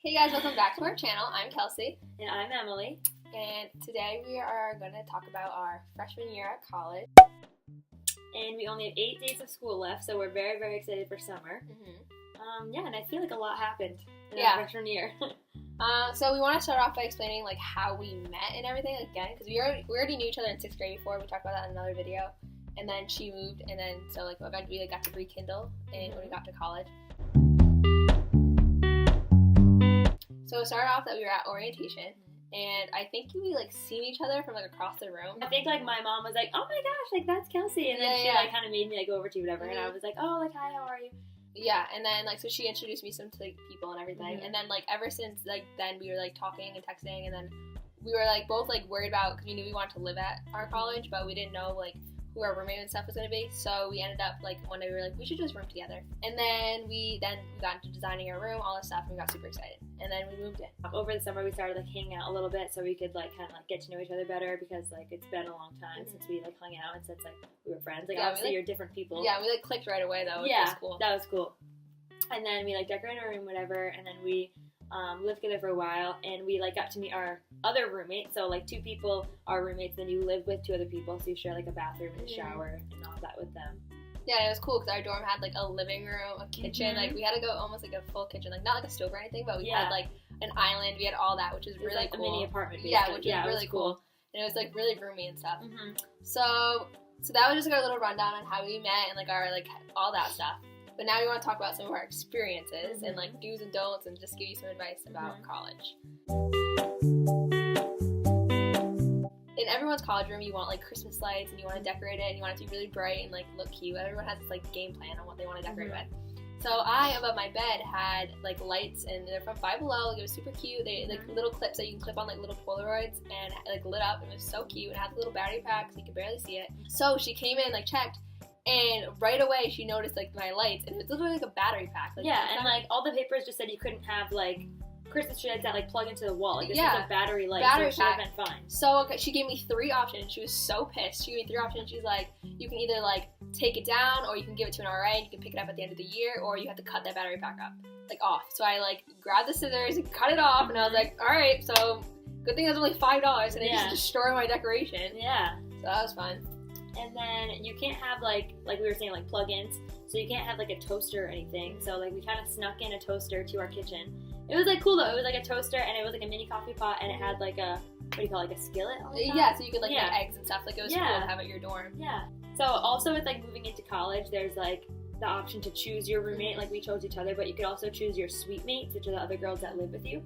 Hey guys, welcome back to our channel. I'm Kelsey. And I'm Emily. And today we are going to talk about our freshman year at college. And we only have 8 days of school left, so we're very, very excited for summer. And I feel like a lot happened in our freshman year. So we want to start off by explaining like how we met and everything again, because we already knew each other in 6th grade before. We talked about that in another video. And then she moved, and then so like eventually we got to rekindle and when we got to college. So it started off that we were at orientation, and I think we like seen each other from like across the room. I think like my mom was like, "Oh my gosh, like that's Kelsey," and then she like kind of made me like go over to you, whatever, and I was like, "Oh, like hi, how are you?" Yeah, and then like so she introduced me some to like people and everything, and then like ever since like then we were like talking and texting, and then we were like both like worried about because we knew we wanted to live at our college, but we didn't know like who our roommate and stuff was gonna be. So we ended up like one day we were like we should just room together, and then we got into designing our room, all this stuff, and we got super excited, and then we moved in. Over the summer we started like hanging out a little bit so we could like kind of like get to know each other better because like it's been a long time since we like hung out and since like we were friends. Like obviously you're different people. Yeah, we like clicked right away though. Which was cool. That was cool. And then we like decorated our room, whatever, and then we lived together for a while, and we like got to meet our other roommates. So like 2 people are roommates, then you live with 2 other people, so you share like a bathroom and a shower and all that with them. Yeah, it was cool because our dorm had like a living room, a kitchen. Like we had to go almost like a full kitchen, like not like a stove or anything, but we had like an island. We had all that, which was really like cool. A mini apartment. Basically. Yeah, which was really cool. And it was like really roomy and stuff. So that was just like our little rundown on how we met and like our like all that stuff. But now we want to talk about some of our experiences and like do's and don'ts and just give you some advice about college. In everyone's college room, you want like Christmas lights and you want to decorate it and you want it to be really bright and like look cute. Everyone has this like game plan on what they want to decorate with. So I, above my bed, had like lights, and they're from Five Below. Like, it was super cute. They like little clips that you can clip on like little Polaroids and like lit up. It was so cute. And it had a little battery pack so you could barely see it. So she came in, like checked. And right away, she noticed, like, my lights, and it was literally like a battery pack. Like, and, like, all the papers just said you couldn't have, like, Christmas tree lights that, like, plug into the wall. Like, this is a battery light, so it should have been fine. So, okay, she gave me 3 options. She was so pissed. She gave me 3 options. She's like, you can either, like, take it down, or you can give it to an RA, and you can pick it up at the end of the year, or you have to cut that battery pack up, like, off. So I, like, grabbed the scissors and cut it off, and I was like, all right, so good thing it was only $5, and it just destroyed my decoration. Yeah. So that was fun. And then you can't have, like we were saying, like, plug-ins. So you can't have, like, a toaster or anything. So, like, we kind of snuck in a toaster to our kitchen. It was, like, cool, though. It was, like, a toaster, and it was, like, a mini coffee pot, and it had, like, a, what do you call it, like, a skillet on the top? Yeah, so you could, like, make eggs and stuff. Like, it was cool to have at your dorm. Yeah. So, also with, like, moving into college, there's, like, the option to choose your roommate. Like, we chose each other, but you could also choose your suite mates, which are the other girls that live with you.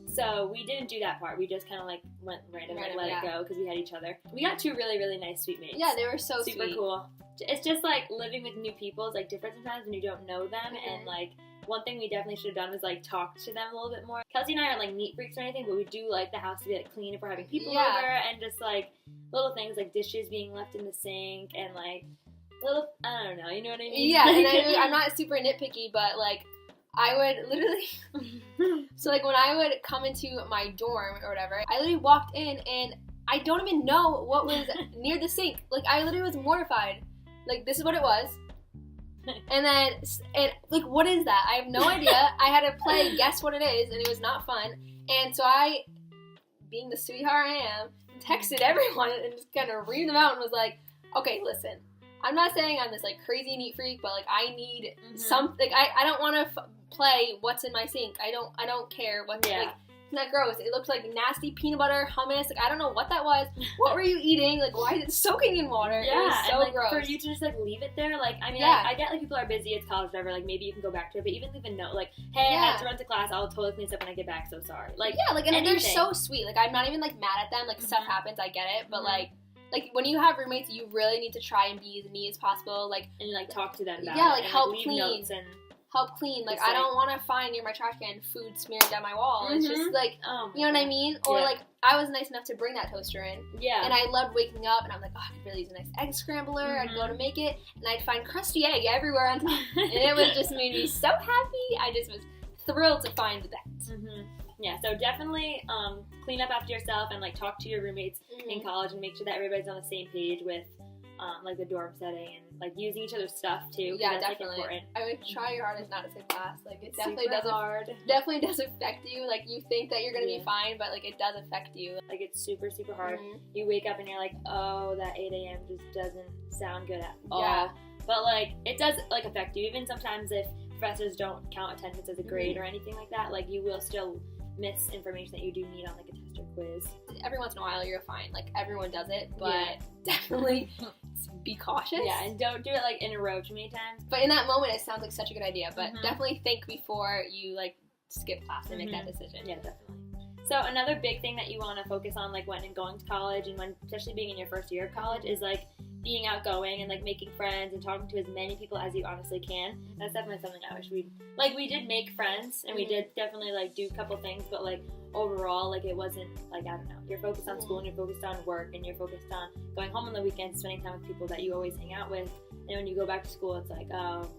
So we didn't do that part. We just kind of like went random and let it go because we had each other. We got 2 really, really nice suite mates. Yeah, they were so super sweet. Cool. It's just like living with new people is like different sometimes when you don't know them. And like one thing we definitely should have done was like talk to them a little bit more. Kelsey and I aren't like neat freaks or anything, but we do like the house to be like clean if we're having people over, and just like little things like dishes being left in the sink and like little, I don't know, you know what I mean? Yeah, and I'm not super nitpicky, but like I would literally, so like when I would come into my dorm or whatever, I literally walked in and I don't even know what was near the sink. Like I literally was mortified. Like this is what it was. And like what is that? I have no idea. I had to play guess what it is, and it was not fun. And so I, being the sweetheart I am, texted everyone and just kind of read them out and was like, okay, listen. I'm not saying I'm this like crazy neat freak, but like I need something. Like I don't want to play what's in my sink. I don't care what's like. It's not gross. It looks like nasty peanut butter hummus. Like I don't know what that was. What were you eating? Like why is it soaking in water? Yeah, it was so and like gross. for you to just like leave it there. Like I mean, I get like people are busy. It's college, whatever. Like maybe you can go back to it, but even leave a note like, hey, I had to run to class. I'll totally clean this up when I get back. So sorry. Like and they're so sweet. Like I'm not even like mad at them. Like stuff happens. I get it, but like when you have roommates, you really need to try and be as neat as possible. Like and like talk to them about like and, help like, clean. Notes and help clean. Like I don't want to find near my trash can food smeared down my wall. It's just like you know what I mean? Or like I was nice enough to bring that toaster in. Yeah. And I loved waking up and I'm like, oh, I could really use a nice egg scrambler. I'd go to make it and I'd find crusty egg everywhere on top. And it was just made me so happy. I just was thrilled to find that. Yeah, so definitely clean up after yourself and like talk to your roommates in college and make sure that everybody's on the same page with like the dorm setting and like using each other's stuff too. Yeah, that's, definitely. Like, important. I would try your hardest not to skip class. Like it definitely Super doesn't hard. definitely does affect you. Like you think that you're gonna be fine, but like it does affect you. Like it's super, super hard. Mm-hmm. You wake up and you're like, oh, that 8 a.m. just doesn't sound good at all. Yeah. But like it does like affect you. Even sometimes if professors don't count attendance as a grade or anything like that, like you will still miss information that you do need on like a test or quiz. Every once in a while you're fine. Like everyone does it, but definitely be cautious. Yeah, and don't do it like in a row too many times. But in that moment it sounds like such a good idea. But definitely think before you like skip class and make that decision. Yeah, definitely. So another big thing that you want to focus on like when going to college and when especially being in your first year of college is like being outgoing and like making friends and talking to as many people as you honestly can. That's definitely something I wish we did make friends and we did definitely like do a couple things, but like overall like it wasn't like, I don't know, you're focused on school and you're focused on work and you're focused on going home on the weekends, spending time with people that you always hang out with, and when you go back to school it's like, oh,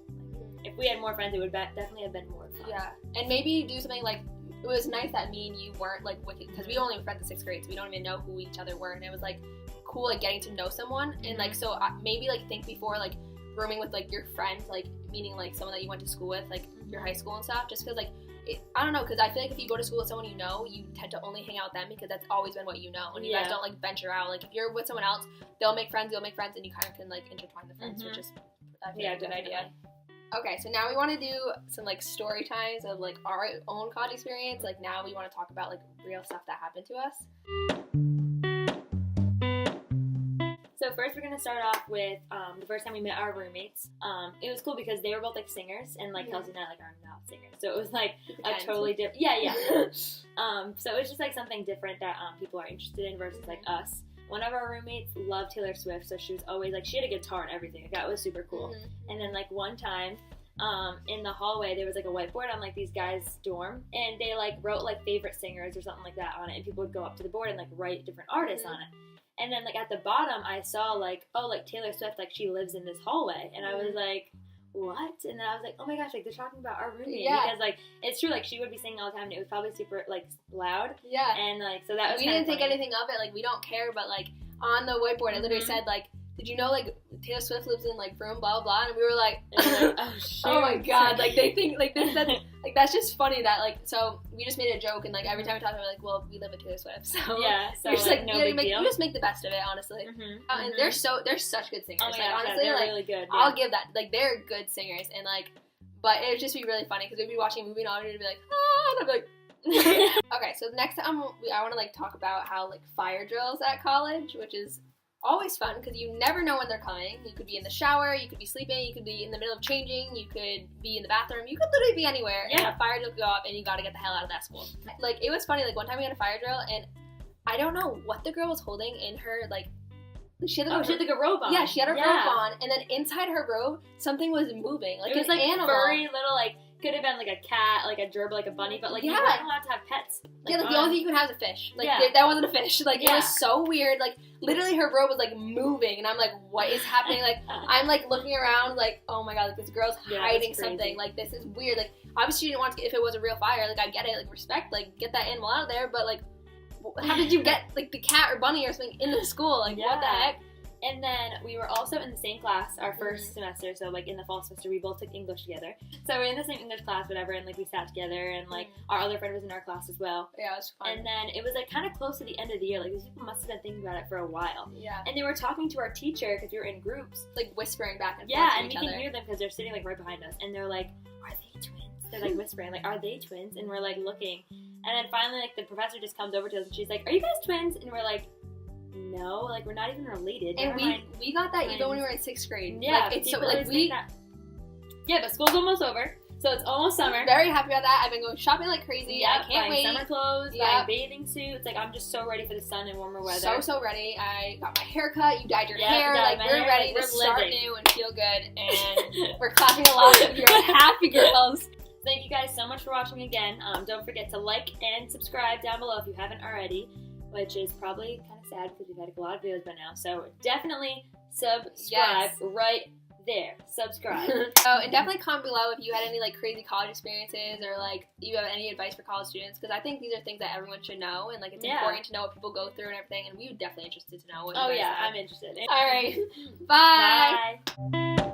if we had more friends it would definitely have been more fun. Yeah, and maybe do something like, it was nice that me and you weren't like wicked, because we only were friends in 6th grade, so we don't even know who each other were, and it was like cool like getting to know someone. And like so maybe like think before like rooming with like your friends, like meaning like someone that you went to school with, like your high school and stuff, just because like I don't know, because I feel like if you go to school with someone you know, you tend to only hang out with them because that's always been what you know, and you guys don't like venture out. Like if you're with someone else, they'll make friends, you'll make friends, and you kind of can like intertwine the friends, which is I think a good idea. Okay, so now we want to do some like story times of like our own college experience. Like now we want to talk about like real stuff that happened to us. So first we're gonna start off with the first time we met our roommates. It was cool because they were both like singers, and like Kels and I like are not singers, so it was like a totally different. So it was just like something different that people are interested in versus like us. One of our roommates loved Taylor Swift, so she was always like, she had a guitar and everything. Like, that was super cool. And then like one time, in the hallway there was like a whiteboard on like these guys' dorm, and they like wrote like favorite singers or something like that on it, and people would go up to the board and like write different artists on it. And then like at the bottom I saw like, oh, like Taylor Swift, like she lives in this hallway, and I was like, what? And then I was like, oh my gosh, like they're talking about our roommate, because like it's true, like she would be singing all the time and it was probably super like loud, and like so that was we didn't think anything of it, like we don't care, but like on the whiteboard it literally said like, did you know like Taylor Swift lives in like room blah blah, and we were like, oh, oh my god, like they think like this, that's like that's just funny that like, so we just made a joke, and like every time we talk about it, we're like, well, we live with Taylor Swift, so so you're just like, no you big deal. You just make the best of it, honestly. And they're such good singers. Oh my like gosh, honestly, they're like really good. I'll give that, like they're good singers, and like, but it would just be really funny because we'd be watching a movie and all we'd be like, ah, and I'd be like okay, so next time I want to like talk about how like fire drills at college, which is always fun because you never know when they're coming. You could be in the shower, you could be sleeping, you could be in the middle of changing, you could be in the bathroom, you could literally be anywhere, and a fire drill could go off and you gotta get the hell out of that school. Like it was funny, like one time we had a fire drill and I don't know what the girl was holding in her, like she had like a robe on. Yeah, she had her robe on, and then inside her robe something was moving, like it was an like animal. Furry little, like could have been like a cat, like a gerbil, like a bunny, but like you weren't allowed to have pets. Like, the only thing you can have is a fish. Like that wasn't a fish. Like it was so weird. Like literally her robe was like moving, and I'm like, what is happening? Like I'm like looking around, like oh my god, like this girl's hiding something. Like this is weird. Like obviously she didn't want to. If it was a real fire, like I get it, like respect, like get that animal out of there. But like, how did you get like the cat or bunny or something into the school? Like what the heck? And then we were also in the same class our first semester, so like in the fall semester we both took English together. So we were in the same English class, whatever, and like we sat together, and like our other friend was in our class as well. Yeah, it was fun. And then it was like kind of close to the end of the year, like these people must have been thinking about it for a while. Yeah. And they were talking to our teacher because we were in groups, like whispering back and forth. Yeah, to and each we other. can hear them because they're sitting like right behind us, and they're like, are they twins? They're like whispering, like, are they twins? And we're like looking, and then finally like the professor just comes over to us and she's like, are you guys twins? And we're like, no, like we're not even related. And we got that even when we were in 6th grade. Yeah, like, it's so like we. Yeah, but school's almost over, so it's almost summer. Very happy about that. I've been going shopping like crazy. Yeah, I can't wait. Summer clothes, buying bathing suits. Like I'm just so ready for the sun and warmer weather. So ready. I got my hair cut. You dyed your hair. Like we're ready to start new and feel good. And we're clapping along. You're happy girls. Thank you guys so much for watching again. Don't forget to like and subscribe down below if you haven't already, which is probably kind of sad because we've had a lot of videos by now. So definitely subscribe right there, subscribe. Oh, and definitely comment below if you had any like crazy college experiences or like you have any advice for college students, because I think these are things that everyone should know, and like it's important to know what people go through and everything, and we're definitely interested to know what you guys have. I'm interested. All right. Bye. Bye.